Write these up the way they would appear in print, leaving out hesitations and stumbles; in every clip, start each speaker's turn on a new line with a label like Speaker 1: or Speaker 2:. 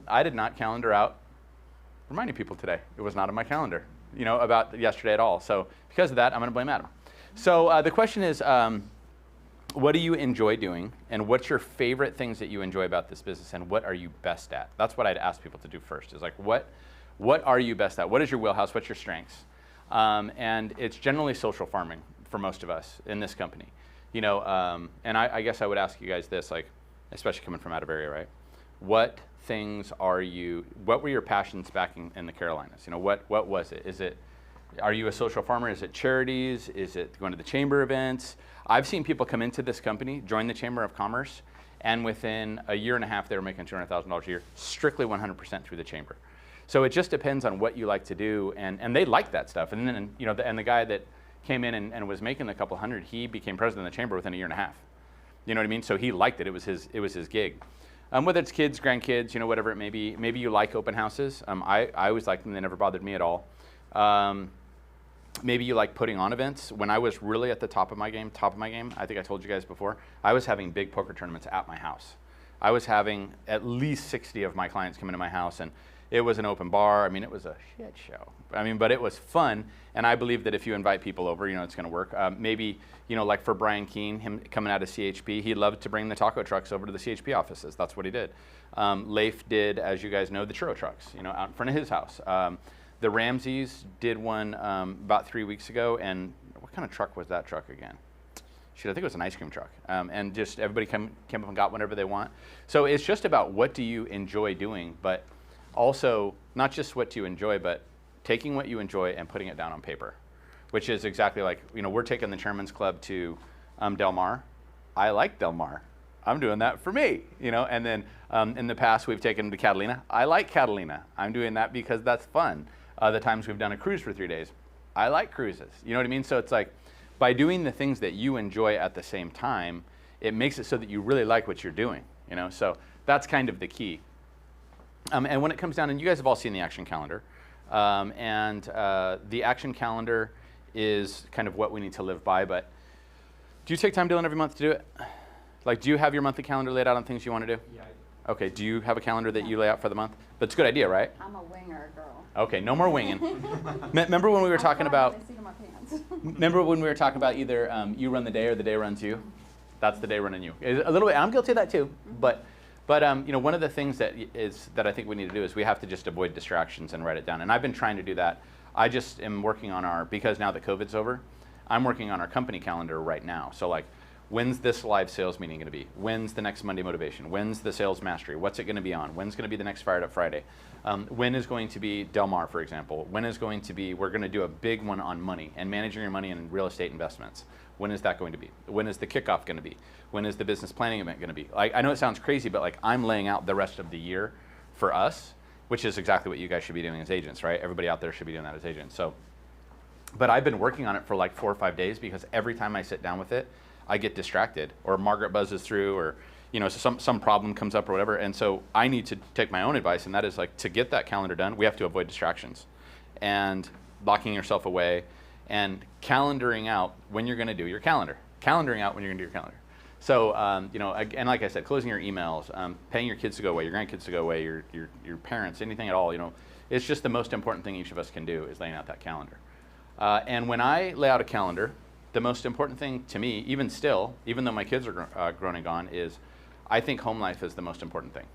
Speaker 1: I did not calendar out reminding people today. It was not on my calendar, about yesterday at all. So because of that, I'm going to blame Adam. So the question is, what do you enjoy doing, and what's your favorite things that you enjoy about this business, and what are you best at? That's what I'd ask people to do first. Is like, what are you best at? What is your wheelhouse? What's your strengths? And it's generally social farming for most of us in this company. And I guess I would ask you guys this, like, especially coming from out of area, right? What were your passions back in the Carolinas? What was it? Are you a social farmer? Is it charities? Is it going to the chamber events? I've seen people come into this company, join the Chamber of Commerce, and within a year and a half, they were making $200,000 a year, strictly 100% through the chamber. So it just depends on what you like to do, and they like that stuff. And then, and the guy that came in and was making a couple hundred, he became president of the chamber within a year and a half. You know what I mean? So he liked it. It was his gig. Whether it's kids, grandkids, whatever it may be. Maybe you like open houses. I always liked them. They never bothered me at all. Maybe you like putting on events. When I was really at the top of my game, I think I told you guys before, I was having big poker tournaments at my house. I was having at least 60 of my clients come into my house, and it was an open bar. I mean, it was a shit show. But it was fun, and I believe that if you invite people over, it's going to work. Maybe, like for Brian Keene, him coming out of CHP, he loved to bring the taco trucks over to the CHP offices. That's what he did. Leif did, as you guys know, the churro trucks, out in front of his house. The Ramseys did one about 3 weeks ago, and what kind of truck was that truck again? Shoot, I think it was an ice cream truck. And just everybody came up and got whatever they want. So it's just about what do you enjoy doing, but also not just what do you enjoy, but taking what you enjoy and putting it down on paper, which is exactly like, we're taking the Chairman's Club to Del Mar. I like Del Mar. I'm doing that for me, and then in the past we've taken them to Catalina. I like Catalina. I'm doing that because that's fun. The times we've done a cruise for 3 days, I like cruises. You know what I mean? So it's like, by doing the things that you enjoy at the same time, it makes it so that you really like what you're doing, So that's kind of the key. And when it comes down, and you guys have all seen the action calendar, the action calendar is kind of what we need to live by, but do you take time, Dylan, every month to do it? Like, do you have your monthly calendar laid out on things you want to do?
Speaker 2: Yeah, I do.
Speaker 1: Okay, do you have a calendar that you lay out for the month? But it's a good idea, right?
Speaker 3: I'm a winger girl.
Speaker 1: Okay, no more winging. Remember when we were talking about, remember when we were talking about either you run the day or the day runs you? That's the day running you. A little bit, I'm guilty of that too, but one of the things that I think we need to do is we have to just avoid distractions and write it down. And I've been trying to do that. I just am working on because now that COVID's over, I'm working on our company calendar right now. So like, when's this live sales meeting going to be? When's the next Monday Motivation? When's the Sales Mastery? What's it going to be on? When's going to be the next Fired Up Friday? When is going to be Del Mar, for example? When is going to be, we're going to do a big one on money and managing your money in real estate investments. When is that going to be? When is the kickoff going to be? When is the business planning event going to be? Like, I know it sounds crazy, but like, I'm laying out the rest of the year for us, which is exactly what you guys should be doing as agents, right? Everybody out there should be doing that as agents. So, but I've been working on it for like 4 or 5 days because every time I sit down with it, I get distracted, or Margaret buzzes through, or some problem comes up or whatever. And so I need to take my own advice, and that is like, to get that calendar done, we have to avoid distractions and locking yourself away and calendaring out when you're going to do your calendar. Calendaring out when you're going to do your calendar. So and like I said, closing your emails, paying your kids to go away, your grandkids to go away, your parents, anything at all. It's just the most important thing each of us can do is laying out that calendar. And when I lay out a calendar, the most important thing to me, even though my kids are grown and gone, is I think home life is the most important thing.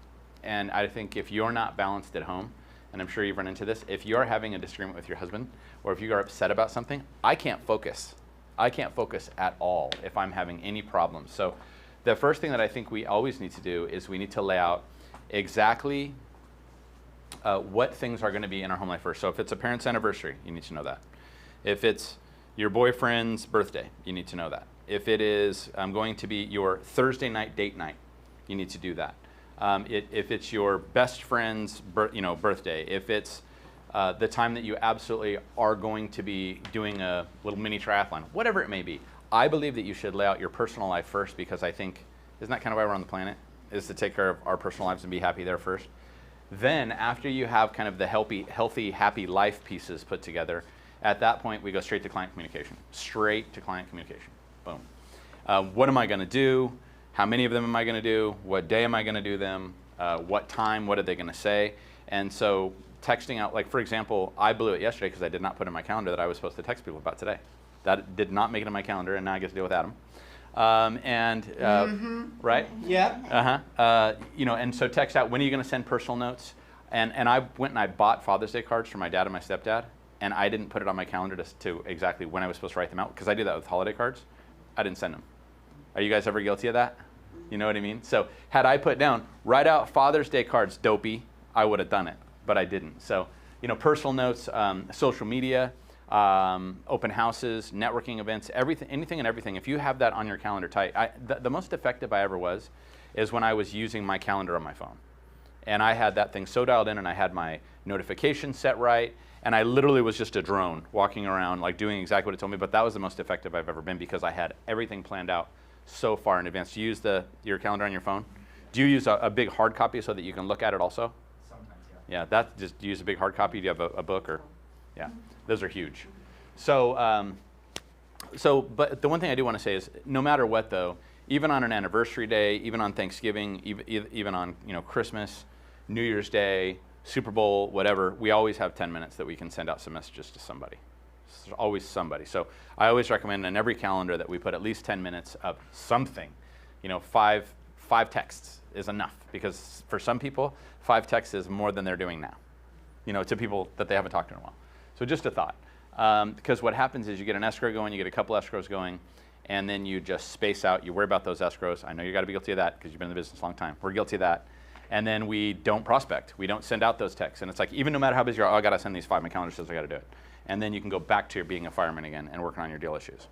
Speaker 1: And I think if you're not balanced at home, and I'm sure you've run into this, if you're having a disagreement with your husband, or if you are upset about something, I can't focus. I can't focus at all if I'm having any problems. So the first thing that I think we always need to do is we need to lay out exactly what things are going to be in our home life first. So if it's a parent's anniversary, you need to know that. If it's your boyfriend's birthday, you need to know that. If it is going to be your Thursday night date night, you need to do that. If it's your best friend's birthday, if it's the time that you absolutely are going to be doing a little mini triathlon, whatever it may be, I believe that you should lay out your personal life first, because I think, isn't that kind of why we're on the planet, is to take care of our personal lives and be happy there first? Then after you have kind of the healthy, happy life pieces put together, at that point, we go straight to client communication. Straight to client communication. Boom. What am I going to do? How many of them am I going to do? What day am I going to do them? What time? What are they going to say? And so texting out, like for example, I blew it yesterday because I did not put in my calendar that I was supposed to text people about today. That did not make it in my calendar, and now I get to deal with Adam. Right?
Speaker 2: Yeah.
Speaker 1: And so text out, when are you going to send personal notes? And I went and I bought Father's Day cards for my dad and my stepdad, and I didn't put it on my calendar to exactly when I was supposed to write them out, because I do that with holiday cards. I didn't send them. Are you guys ever guilty of that? You know what I mean? So had I put down, write out Father's Day cards, dopey, I would have done it, but I didn't. So, personal notes, social media, open houses, networking events, everything, anything and everything. If you have that on your calendar tight, the most effective I ever was is when I was using my calendar on my phone. And I had that thing so dialed in, and I had my notifications set right, and I literally was just a drone walking around, like doing exactly what it told me. But that was the most effective I've ever been, because I had everything planned out so far in advance. Do you use your calendar on your phone? Do you use a big hard copy so that you can look at it also?
Speaker 2: Sometimes,
Speaker 1: yeah. Yeah, do you use a big hard copy? Do you have a book or? Yeah, those are huge. So, but the one thing I do want to say is, no matter what though, even on an anniversary day, even on Thanksgiving, even on Christmas, New Year's Day, Super Bowl, whatever, we always have 10 minutes that we can send out some messages to somebody. There's always somebody. So I always recommend in every calendar that we put at least 10 minutes of something. 5 texts is enough, because for some people, 5 texts is more than they're doing now, to people that they haven't talked to in a while. So just a thought. Because what happens is you get an escrow going, you get a couple escrows going, and then you just space out. You worry about those escrows. I know you got to be guilty of that because you've been in the business a long time. We're guilty of that. And then we don't prospect. We don't send out those texts. And it's like, even no matter how busy you are, I got to send these 5. My calendar says I got to do it. And then you can go back to being a fireman again and working on your deal issues.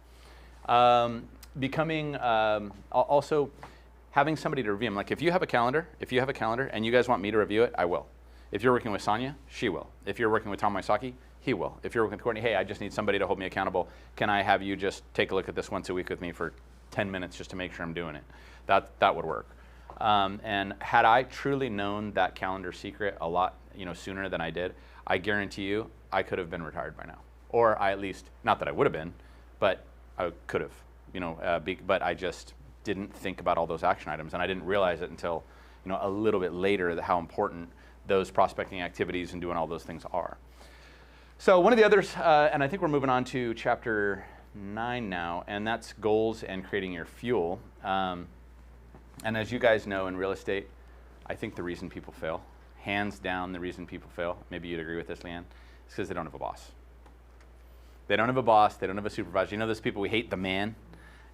Speaker 1: Also having somebody to review them. Like if you have a calendar and you guys want me to review it, I will. If you're working with Sonia, she will. If you're working with Tom Wysocki, he will. If you're working with Courtney, hey, I just need somebody to hold me accountable. Can I have you just take a look at this once a week with me for 10 minutes just to make sure I'm doing it? That would work. And had I truly known that calendar secret a lot sooner than I did, I guarantee you I could have been retired by now. Or I at least, not that I would have been, but I could have, but I just didn't think about all those action items, and I didn't realize it until a little bit later how important those prospecting activities and doing all those things are. So one of the others, and I think we're moving on to chapter 9 now, and that's goals and creating your fuel. And as you guys know, in real estate, I think the reason people fail, hands down the reason people fail, maybe you'd agree with this, Leanne, is because they don't have a boss. They don't have a boss, they don't have a supervisor. Those people, we hate the man.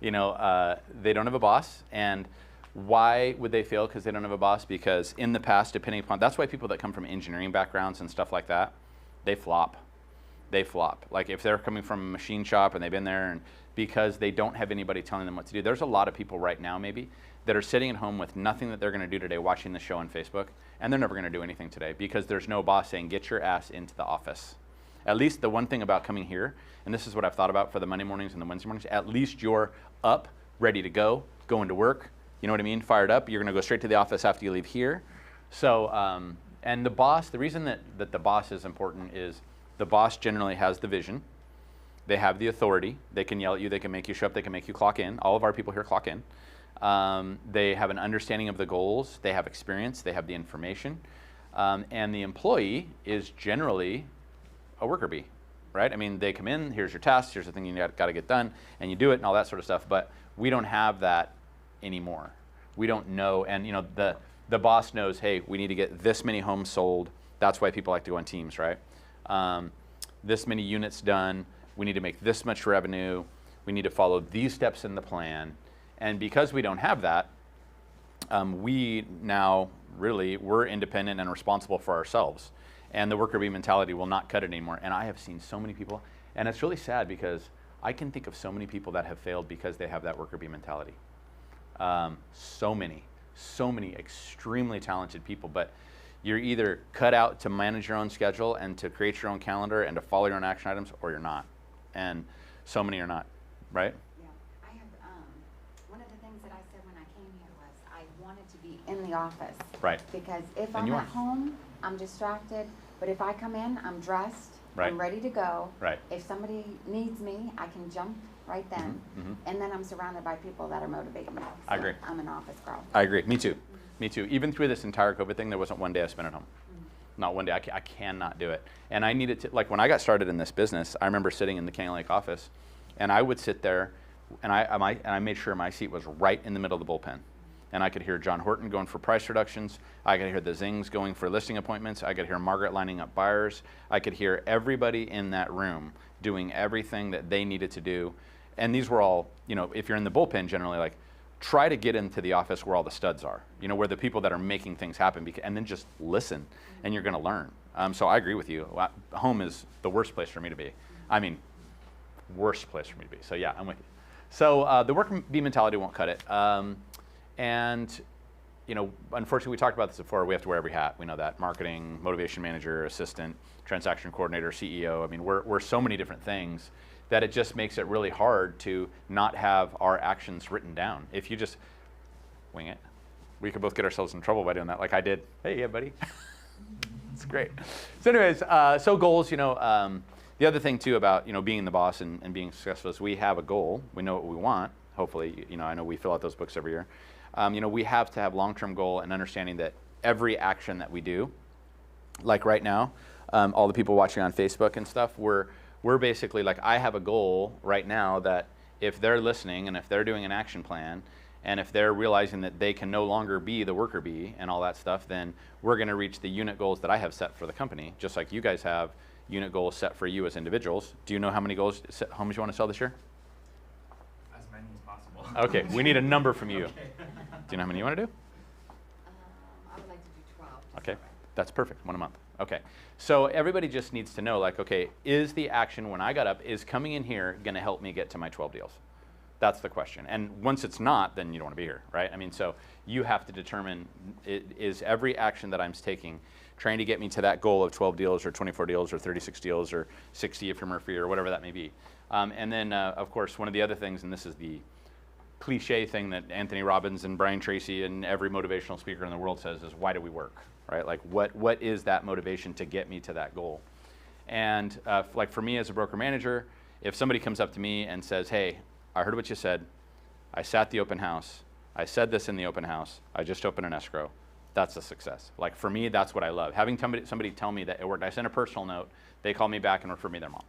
Speaker 1: They don't have a boss. And why would they fail? Because they don't have a boss? Because in the past, depending upon, that's why people that come from engineering backgrounds and stuff like that, they flop. They flop. Like if they're coming from a machine shop and they've been there, and because they don't have anybody telling them what to do. There's a lot of people right now maybe that are sitting at home with nothing that they're going to do today, watching the show on Facebook, and they're never going to do anything today because there's no boss saying, get your ass into the office. At least the one thing about coming here, and this is what I've thought about for the Monday mornings and the Wednesday mornings, at least you're up, ready to go, going to work, you know what I mean, fired up. You're going to go straight to the office after you leave here. So, and the boss, the reason that the boss is important is the boss generally has the vision. They have the authority. They can yell at you. They can make you show up. They can make you clock in. All of our people here clock in. They have an understanding of the goals. They have experience. They have the information. And the employee is generally a worker bee, right? I mean, they come in, here's your task, here's the thing you got to get done, and you do it and all that sort of stuff. But we don't have that anymore. We don't know. And the boss knows, hey, we need to get this many homes sold. That's why people like to go on teams, right? This many units done. We need to make this much revenue. We need to follow these steps in the plan. And because we don't have that, we now we're independent and responsible for ourselves. And the worker bee mentality will not cut it anymore. And I have seen so many people, and it's really sad because I can think of so many people that have failed because they have that worker bee mentality. So many extremely talented people, but you're either cut out to manage your own schedule and to create your own calendar and to follow your own action items, or you're not. And so many are not, right?
Speaker 3: Yeah. I have, one of the things that I said when I came here was I wanted to be in the office.
Speaker 1: Right.
Speaker 3: Because if
Speaker 1: And
Speaker 3: I'm
Speaker 1: you
Speaker 3: at
Speaker 1: are.
Speaker 3: home, I'm distracted. But if I come in, I'm dressed.
Speaker 1: Right.
Speaker 3: I'm ready to go.
Speaker 1: Right.
Speaker 3: If somebody needs me, I can jump right then.
Speaker 1: Mhm.
Speaker 3: And then I'm surrounded by people that are motivating me. So
Speaker 1: I agree.
Speaker 3: I'm an office girl.
Speaker 1: I agree. Me too. Me too. Even through this entire COVID thing, there wasn't one day I spent at home. Not one day. I cannot do it. And I needed to, like when I got started in this business, I remember sitting in the Canyon Lake office, and I would sit there, and I made sure my seat was right in the middle of the bullpen. And I could hear John Horton going for price reductions. I could hear the Zings going for listing appointments. I could hear Margaret lining up buyers. I could hear everybody in that room doing everything that they needed to do. And these were all, you know, if you're in the bullpen generally, like, try to get into the office where all the studs are, you know, where the people that are making things happen, and then just listen, and you're going to learn. So I agree with you. Home is the worst place for me to be. I mean, worst place for me to be. So yeah, I'm with you. So the work bee mentality won't cut it. And, you know, unfortunately, we talked about this before. We have to wear every hat. We know that. Marketing, motivation manager, assistant, transaction coordinator, CEO. I mean, we're so many different things that it just makes it really hard to not have our actions written down. If you just wing it, we could both get ourselves in trouble by doing that, like I did. Hey, yeah, buddy. It's great. So anyways, so goals, you know, the other thing too about, you know, being the boss and being successful is we have a goal. We know what we want. Hopefully, you know, I know we fill out those books every year. You know, we have to have long-term goal and understanding that every action that we do, like right now, all the people watching on Facebook and stuff, we're basically like, I have a goal right now that if they're listening and if they're doing an action plan and if they're realizing that they can no longer be the worker bee and all that stuff, then we're going to reach the unit goals that I have set for the company, just like you guys have unit goals set for you as individuals. Do you know how many homes you want to sell this year?
Speaker 2: As many as possible.
Speaker 1: Okay, we need a number from you.
Speaker 2: Okay.
Speaker 1: Do you know how many you want to do?
Speaker 3: I would like to do 12.
Speaker 1: Okay, that's perfect, one a month. Okay, so everybody just needs to know, like, okay, is the action when I got up, is coming in here going to help me get to my 12 deals? That's the question. And once it's not, then you don't want to be here, right? I mean, so you have to determine, is every action that I'm taking trying to get me to that goal of 12 deals or 24 deals or 36 deals or 60 if you're Murphy or whatever that may be. And then, of course, one of the other things, and this is the cliche thing that Anthony Robbins and Brian Tracy and every motivational speaker in the world says is, why do we work, right? Like, what is that motivation to get me to that goal? And like for me as a broker manager, if somebody comes up to me and says, hey, I heard what you said, I sat the open house, I said this in the open house, I just opened an escrow, that's a success. Like for me, that's what I love. Having somebody tell me that it worked. I sent a personal note, they called me back and referred me their mom.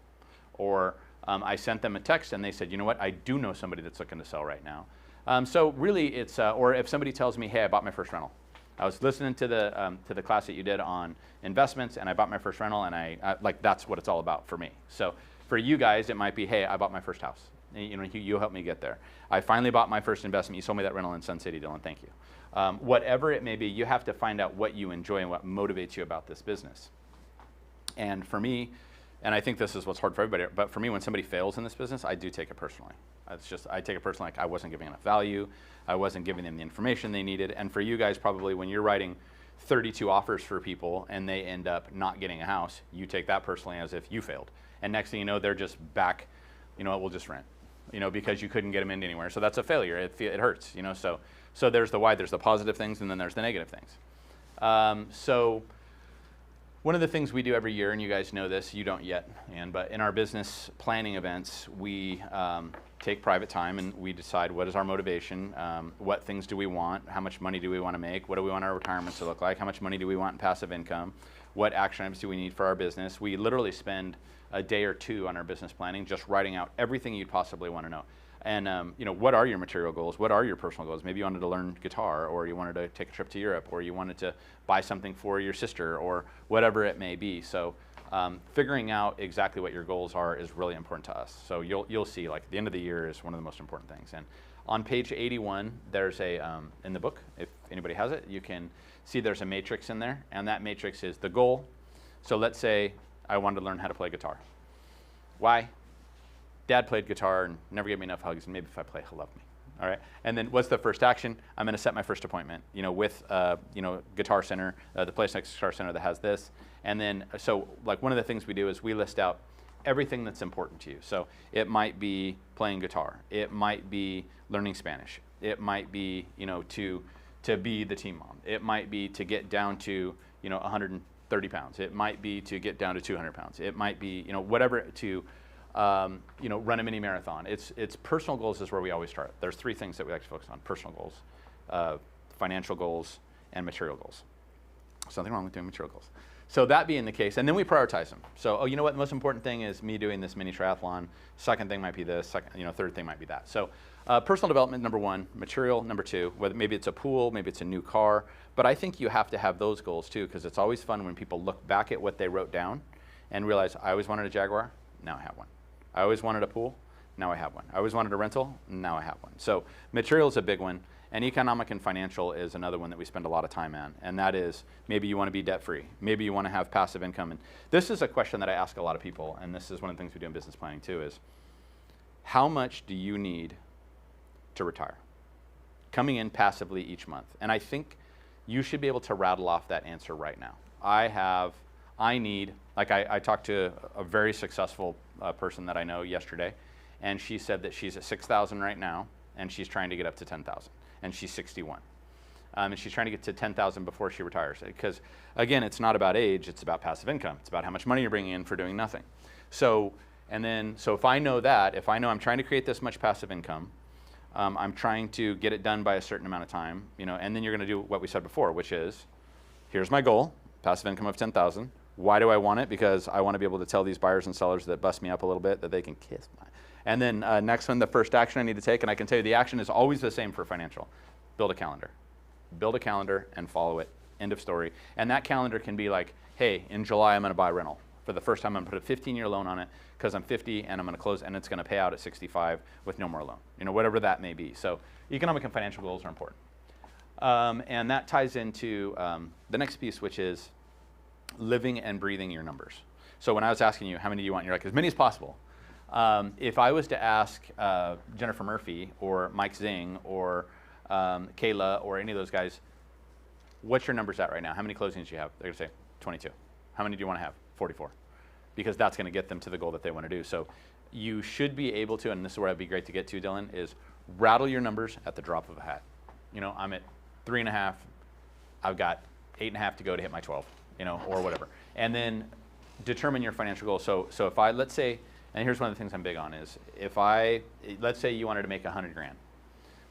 Speaker 1: Or I sent them a text and they said, you know what, I do know somebody that's looking to sell right now. So really it's, or if somebody tells me, hey, I bought my first rental. I was listening to the class that you did on investments and I bought my first rental, and I like, that's what it's all about for me. So for you guys, it might be, hey, I bought my first house. You know, you helped me get there. I finally bought my first investment. You sold me that rental in Sun City, Dylan, thank you. Whatever it may be, you have to find out what you enjoy and what motivates you about this business. And for me, and I think this is what's hard for everybody, but for me, when somebody fails in this business, I do take it personally. It's just, I take it personally, like I wasn't giving enough value, I wasn't giving them the information they needed, and for you guys, probably when you're writing 32 offers for people and they end up not getting a house, you take that personally as if you failed. And next thing you know, they're just back, you know what, we'll just rent, you know, because you couldn't get them in anywhere. So that's a failure, it hurts, you know, so there's the why, there's the positive things, and then there's the negative things. So one of the things we do every year, and you guys know this, you don't yet, but in our business planning events, we take private time and we decide what is our motivation, what things do we want, how much money do we want to make, what do we want our retirements to look like, how much money do we want in passive income, what action items do we need for our business. We literally spend a day or two on our business planning just writing out everything you'd possibly want to know. And you know, what are your material goals? What are your personal goals? Maybe you wanted to learn guitar, or you wanted to take a trip to Europe, or you wanted to buy something for your sister, or whatever it may be. So figuring out exactly what your goals are is really important to us. So you'll see, like, the end of the year is one of the most important things. And on page 81, there's a, in the book, if anybody has it, you can see there's a matrix in there, and that matrix is the goal. So let's say I wanted to learn how to play guitar. Why? Dad played guitar and never gave me enough hugs, and maybe if I play, he'll love me. All right. And then what's the first action? I'm going to set my first appointment, you know, with, you know, Guitar Center, the place next to Guitar Center that has this. And then, so like one of the things we do is we list out everything that's important to you. So it might be playing guitar. It might be learning Spanish. It might be, you know, to be the team mom. It might be to get down to, you know, 130 pounds. It might be to get down to 200 pounds. It might be, you know, whatever to, you know, run a mini marathon. It's personal goals is where we always start. There's three things that we like to focus on: personal goals, financial goals, and material goals. Something wrong with doing material goals. So that being the case, and then we prioritize them. So, oh, you know what? The most important thing is me doing this mini triathlon. Second thing might be this. Third thing might be that. So, personal development number one, material number two. Whether maybe it's a pool, maybe it's a new car, but I think you have to have those goals too, because it's always fun when people look back at what they wrote down and realize, I always wanted a Jaguar. Now I have one. I always wanted a pool. Now I have one. I always wanted a rental. Now I have one. So, material is a big one. And economic and financial is another one that we spend a lot of time on, and that is maybe you want to be debt-free. Maybe you want to have passive income. And this is a question that I ask a lot of people, and this is one of the things we do in business planning too, is how much do you need to retire? Coming in passively each month. And I think you should be able to rattle off that answer right now. I talked to a very successful person that I know yesterday, and she said that she's at 6,000 right now, and she's trying to get up to 10,000. And she's 61. And she's trying to get to 10,000 before she retires. Because, again, it's not about age, it's about passive income. It's about how much money you're bringing in for doing nothing. So if I know that, if I know I'm trying to create this much passive income, I'm trying to get it done by a certain amount of time, and then you're going to do what we said before, which is, here's my goal, passive income of 10,000. Why do I want it? Because I want to be able to tell these buyers and sellers that bust me up a little bit that they can kiss my. And then next one, the first action I need to take, and I can tell you the action is always the same for financial. Build a calendar. Build a calendar and follow it. End of story. And that calendar can be like, hey, in July I'm going to buy a rental. For the first time I'm going to put a 15-year loan on it because I'm 50 and I'm going to close and it's going to pay out at 65 with no more loan. Whatever that may be. So economic and financial goals are important. And that ties into the next piece, which is living and breathing your numbers. So when I was asking you, how many do you want? You're like, as many as possible. If I was to ask Jennifer Murphy or Mike Zing or Kayla or any of those guys, what's your numbers at right now? How many closings do you have? They're going to say 22. How many do you want to have? 44. Because that's going to get them to the goal that they want to do. So you should be able to, and this is where it'd be great to get to, Dylan, is rattle your numbers at the drop of a hat. I'm at 3.5. I've got 8.5 to go to hit my 12, or whatever. And then determine your financial goal. So if let's say, and here's one of the things I'm big on is let's say you wanted to make 100 grand.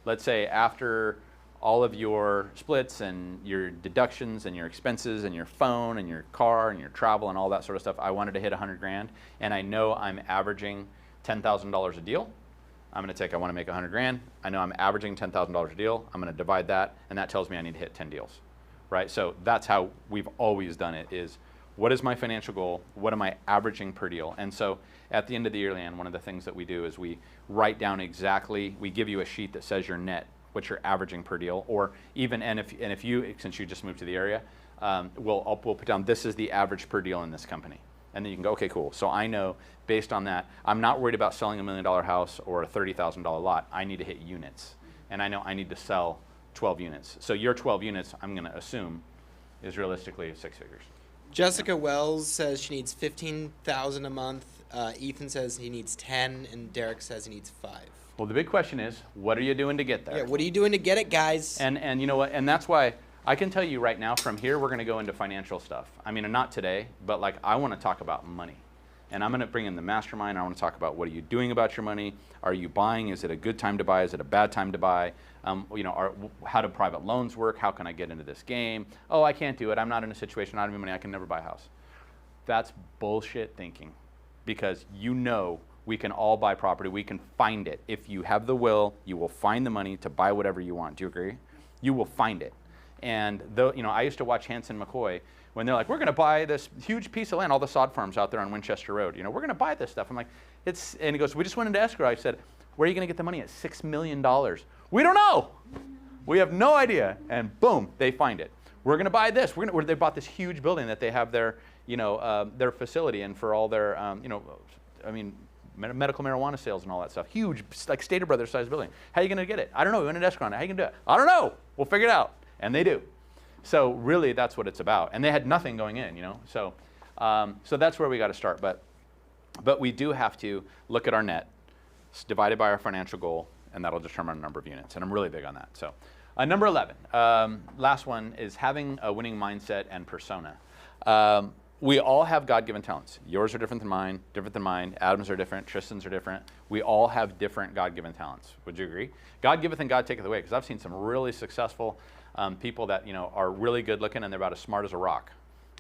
Speaker 1: Let's say after all of your splits and your deductions and your expenses and your phone and your car and your travel and all that sort of stuff, I wanted to hit 100 grand and I know I'm averaging $10,000 a deal. I'm going to I want to make 100 grand. I know I'm averaging $10,000 a deal. I'm going to divide that and that tells me I need to hit 10 deals, right? So that's how we've always done it is, what is my financial goal? What am I averaging per deal? And so at the end of the year, Leanne, one of the things that we do is we write down exactly, we give you a sheet that says your net, what you're averaging per deal, or even, and if you, since you just moved to the area, we'll put down, this is the average per deal in this company. And then you can go, okay, cool. So I know based on that, I'm not worried about selling $1 million house or a $30,000 lot. I need to hit units. And I know I need to sell 12 units. So your 12 units, I'm going to assume, is realistically 6 figures.
Speaker 4: Jessica Wells says she needs $15,000 a month. Ethan says he needs 10, and Derek says he needs 5.
Speaker 1: Well, the big question is, what are you doing to get there?
Speaker 4: Yeah, what are you doing to get it, guys?
Speaker 1: And you know what? And that's why I can tell you right now, from here, we're going to go into financial stuff. I mean, not today, but like I want to talk about money. And I'm going to bring in the mastermind. I want to talk about what are you doing about your money? Are you buying? Is it a good time to buy? Is it a bad time to buy? How do private loans work? How can I get into this game? Oh, I can't do it. I'm not in a situation. I don't have money. I can never buy a house. That's bullshit thinking, because we can all buy property. We can find it. If you have the will, you will find the money to buy whatever you want. Do you agree? You will find it. And I used to watch Hanson McCoy when they're like, we're going to buy this huge piece of land, all the sod farms out there on Winchester Road. We're going to buy this stuff. I'm like, and he goes, we just went into escrow. I said, where are you going to get the money at? $6 million. We don't know. We have no idea. And boom, they find it. We're going to buy this. They bought this huge building that they have their facility in for all their, medical marijuana sales and all that stuff. Huge, like Stater Brothers size building. How are you going to get it? I don't know. We went into escrow on it. How are you going to do it? I don't know. We'll figure it out. And they do. So really, that's what it's about. And they had nothing going in, So that's where we got to start. But we do have to look at our net, divided by our financial goal, and that'll determine the number of units. And I'm really big on that. So number 11, last one, is having a winning mindset and persona. We all have God-given talents. Yours are different than mine. Adam's are different. Tristan's are different. We all have different God-given talents. Would you agree? God giveth and God taketh away, because I've seen some really successful People that, you know, are really good looking and they're about as smart as a rock.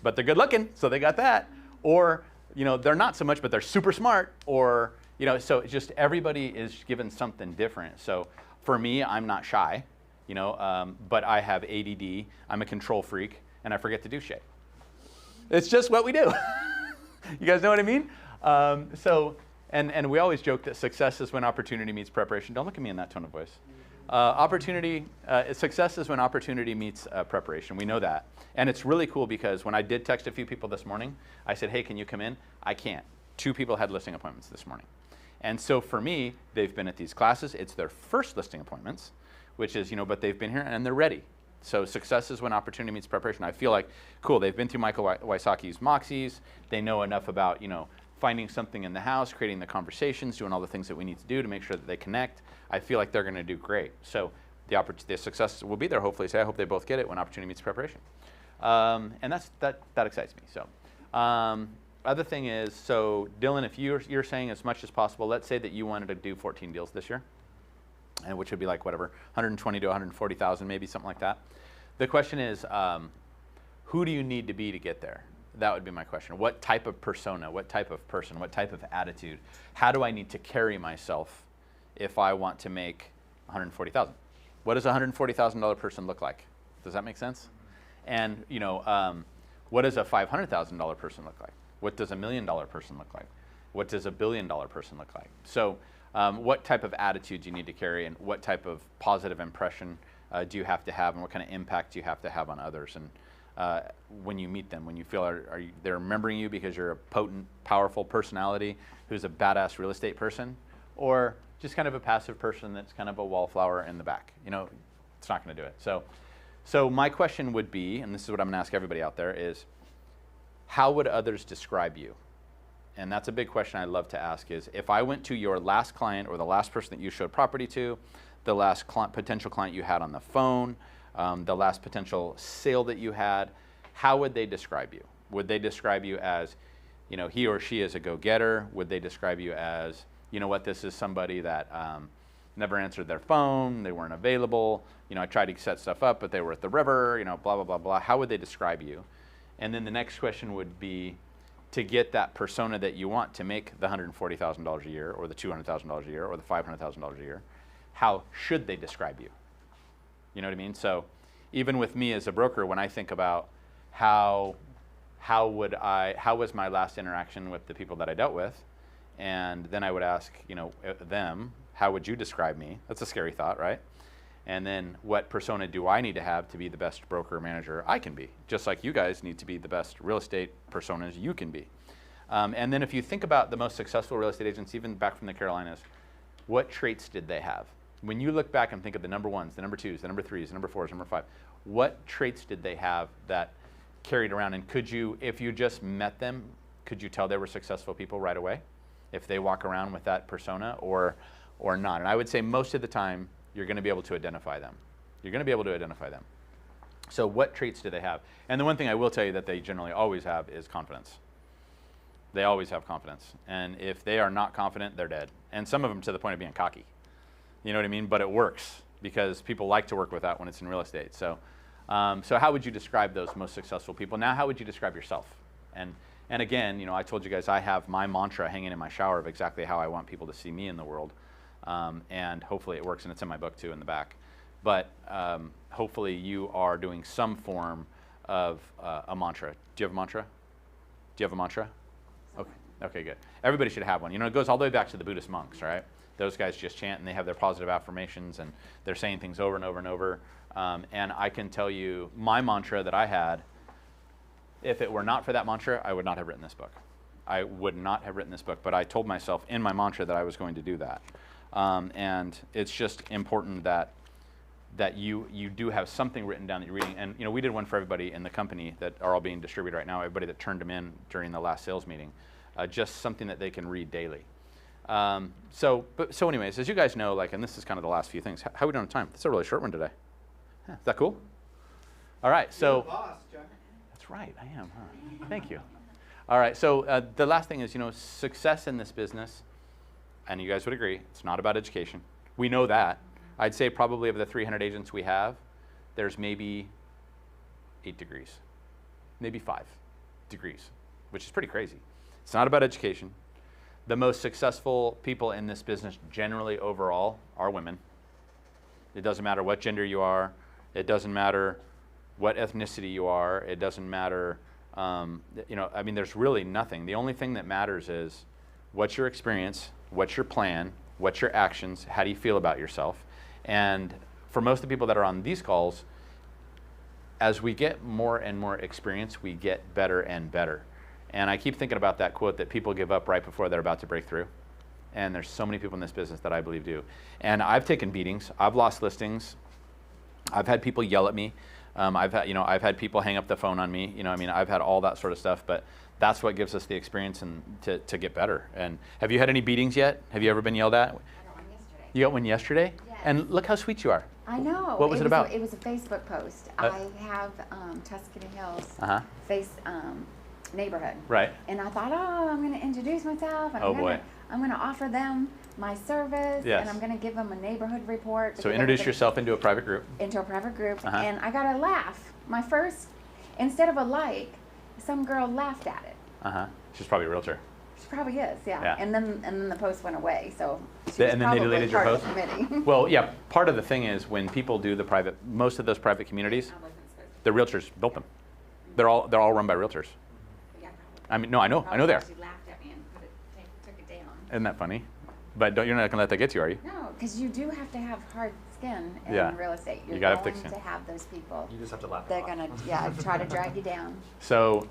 Speaker 1: But they're good looking, so they got that. Or, you know, they're not so much, but they're super smart. Or, you know, so it's just everybody is given something different. So for me, I'm not shy, you know, but I have ADD. I'm a control freak, and I forget to do shit. It's just what we do. You guys know what I mean? And we always joke that success is when opportunity meets preparation. Don't look at me in that tone of voice. Success is when opportunity meets preparation. We know that. And it's really cool because when I did text a few people this morning, I said, hey, can you come in? I can't. 2 people had listing appointments this morning. And so for me, they've been at these classes. It's their first listing appointments, which is, you know, but they've been here and they're ready. So success is when opportunity meets preparation. I feel like, cool, they've been through Michael Wysocki's Moxies. They know enough about, you know, finding something in the house, creating the conversations, doing all the things that we need to do to make sure that they connect. I feel like they're going to do great. So the success will be there, hopefully. So I hope they both get it when opportunity meets preparation. And that excites me. So other thing is, so Dylan, if you're saying as much as possible, let's say that you wanted to do 14 deals this year, and which would be like whatever, 120 to 140,000, maybe something like that. The question is, who do you need to be to get there? That would be my question. What type of persona, what type of person, what type of attitude? How do I need to carry myself if I want to make 140,000? What does a $140,000 person look like? Does that make sense? And, you know, what does a $500,000 person look like? What does a $1 million person look like? What does a $1 billion person look like? So what type of attitude do you need to carry, and what type of positive impression do you have to have, and what kind of impact do you have to have on others? And when you meet them, when you feel they're remembering you because you're a potent, powerful personality who's a badass real estate person, or just kind of a passive person that's kind of a wallflower in the back. You know, it's not going to do it. So my question would be, and this is what I'm going to ask everybody out there, is how would others describe you? And that's a big question I love to ask, is if I went to your last client or the last person that you showed property to, the last potential client you had on the phone, the last potential sale that you had, how would they describe you? Would they describe you as, you know, he or she is a go-getter? Would they describe you as, you know what, this is somebody that never answered their phone, they weren't available, you know, I tried to set stuff up, but they were at the river, you know, blah, blah, blah, blah. How would they describe you? And then the next question would be, to get that persona that you want to make the $140,000 a year, or the $200,000 a year, or the $500,000 a year, how should they describe you? You know what I mean? So even with me as a broker, when I think about how was my last interaction with the people that I dealt with, and then I would ask, you know, them, how would you describe me? That's a scary thought, right? And then what persona do I need to have to be the best broker or manager I can be? Just like you guys need to be the best real estate personas you can be. And then if you think about the most successful real estate agents, even back from the Carolinas, what traits did they have? When you look back and think of the number ones, the number twos, the number threes, the number fours, number five, what traits did they have that carried around? And could you, if you just met them, could you tell they were successful people right away? If they walk around with that persona or not? And I would say most of the time, you're going to be able to identify them. You're going to be able to identify them. So what traits do they have? And the one thing I will tell you that they generally always have is confidence. They always have confidence. And if they are not confident, they're dead. And some of them to the point of being cocky. You know what I mean? But it works because people like to work with that when it's in real estate. So how would you describe those most successful people? Now, how would you describe yourself? And again, you know, I told you guys I have my mantra hanging in my shower of exactly how I want people to see me in the world. And hopefully it works, and it's in my book too in the back. But hopefully you are doing some form of a mantra. Do you have a mantra? Do you have a mantra? Okay, good. Everybody should have one. You know, it goes all the way back to the Buddhist monks, right? Those guys just chant, and they have their positive affirmations, and they're saying things over and over and over. And I can tell you my mantra that I had, if it were not for that mantra, I would not have written this book. I would not have written this book, but I told myself in my mantra that I was going to do that. And it's just important that you do have something written down that you're reading. And you know, we did one for everybody in the company that are all being distributed right now, everybody that turned them in during the last sales meeting, just something that they can read daily. So anyways, as you guys know, like, and this is kind of the last few things, how are we doing on time? This is a really short one today. Is that cool? All right, so.
Speaker 5: You're the boss, Chuck.
Speaker 1: That's right, I am, huh? Thank you. All right, so the last thing is, you know, success in this business, and you guys would agree, it's not about education. We know that. I'd say probably of the 300 agents we have, there's maybe 8 degrees, maybe 5 degrees, which is pretty crazy. It's not about education. The most successful people in this business generally overall are women. It doesn't matter what gender you are. It doesn't matter what ethnicity you are. It doesn't matter, there's really nothing. The only thing that matters is what's your experience, what's your plan, what's your actions, how do you feel about yourself? And for most of the people that are on these calls, as we get more and more experience, we get better and better. And I keep thinking about that quote that people give up right before they're about to break through. And there's so many people in this business that I believe do. And I've taken beatings. I've lost listings. I've had people yell at me. I've had people hang up the phone on me. I've had all that sort of stuff. But that's what gives us the experience and to get better. And have you had any beatings yet? Have you ever been yelled at?
Speaker 3: I got one yesterday.
Speaker 1: You got one yesterday?
Speaker 3: Yes.
Speaker 1: And look how sweet you are.
Speaker 3: I know.
Speaker 1: What was it about?
Speaker 3: It was a Facebook post. I have Tuscany Hills face neighborhood.
Speaker 1: Right.
Speaker 3: And I thought, I'm going to introduce myself. And
Speaker 1: Oh, boy.
Speaker 3: I'm going to offer them my service.
Speaker 1: Yes.
Speaker 3: And I'm going to give them a neighborhood report.
Speaker 1: So introduce yourself into a private group.
Speaker 3: Into a private group.
Speaker 1: Uh-huh.
Speaker 3: And I got a laugh. My first, instead of a like, some girl laughed at it.
Speaker 1: Uh-huh. She's probably a realtor.
Speaker 3: She probably is, yeah.
Speaker 1: Yeah.
Speaker 3: And then the post went away. So she
Speaker 1: And
Speaker 3: was
Speaker 1: then they
Speaker 3: probably
Speaker 1: deleted your
Speaker 3: part of
Speaker 1: post?
Speaker 3: the committee.
Speaker 1: Well, yeah, part of the thing is when people do the private, most of those private communities, the realtors built them. They're all run by realtors. I mean, no, I know they are.
Speaker 3: She laughed at me and took it down.
Speaker 1: Isn't that funny? But you're not gonna let that get to you, are you?
Speaker 3: No, because you do have to have hard skin in
Speaker 1: Yeah.
Speaker 3: real estate. You're
Speaker 1: You gotta have
Speaker 3: going
Speaker 1: thick skin.
Speaker 3: to have those people.
Speaker 2: You just have to laugh.
Speaker 3: They're gonna, try to drag you down.
Speaker 1: So,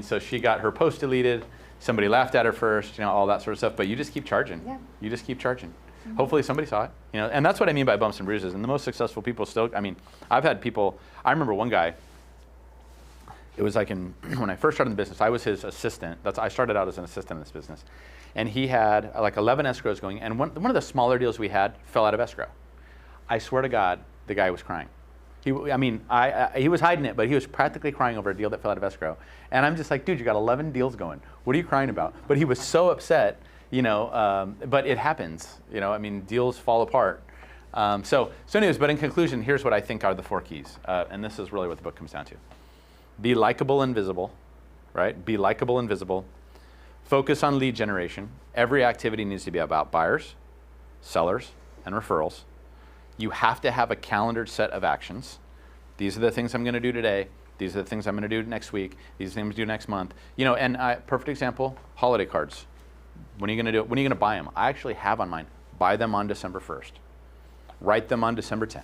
Speaker 1: so she got her post deleted, somebody laughed at her first, all that sort of stuff, but you just keep charging.
Speaker 3: Yeah.
Speaker 1: You just keep charging. Hopefully somebody saw it, and that's what I mean by bumps and bruises. And the most successful people still, I've had people, I remember one guy, it was like when I first started in the business, I was his assistant. I started out as an assistant in this business. And he had like 11 escrows going, and one of the smaller deals we had fell out of escrow. I swear to God, the guy was crying. He was hiding it, but he was practically crying over a deal that fell out of escrow. And I'm just like, dude, you got 11 deals going. What are you crying about? But he was so upset, but it happens. Deals fall apart. So anyways, but in conclusion, here's what I think are the 4 keys. And this is really what the book comes down to. Be likable and visible, right? Be likable and visible. Focus on lead generation. Every activity needs to be about buyers, sellers, and referrals. You have to have a calendared set of actions. These are the things I'm going to do today. These are the things I'm going to do next week. These are the things I'm going to do next month. Perfect example, holiday cards. When are you going to do it? When are you going to buy them? I actually have on mine. Buy them on December 1st. Write them on December 10th.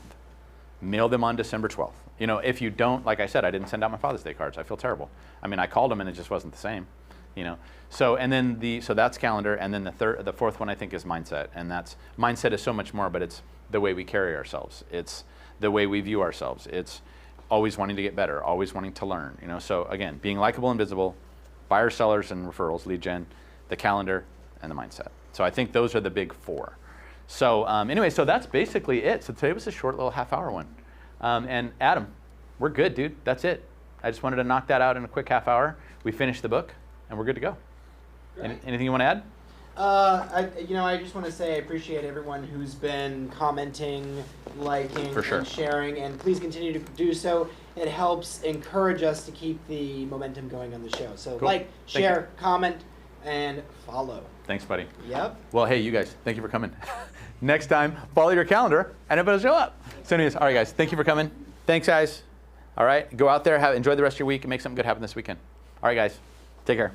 Speaker 1: Mail them on December 12th. If you don't, like I said, I didn't send out my Father's Day cards. I feel terrible. I called them and it just wasn't the same. So that's calendar, and then the fourth one I think is mindset, and mindset is so much more, but it's the way we carry ourselves. It's the way we view ourselves. It's always wanting to get better, always wanting to learn. So again, being likable and visible, buyers, sellers, and referrals, lead gen, the calendar, and the mindset. So I think those are the big 4. So anyway, so that's basically it. So today was a short little half-hour one. And Adam, we're good, dude. That's it. I just wanted to knock that out in a quick half hour. We finished the book, and we're good to go. Anything you want to add?
Speaker 4: I just want to say I appreciate everyone who's been commenting, liking,
Speaker 1: For sure.
Speaker 4: and sharing, and please continue to do so. It helps encourage us to keep the momentum going on the show. So
Speaker 1: Cool.
Speaker 4: like,
Speaker 1: Thank
Speaker 4: share, comment, and follow.
Speaker 1: Thanks, buddy.
Speaker 4: Yep.
Speaker 1: Well, hey, you guys, thank you for coming. Next time, follow your calendar, and everybody will show up. So anyways, all right, guys, thank you for coming. Thanks, guys. All right, go out there, enjoy the rest of your week, and make something good happen this weekend. All right, guys, take care.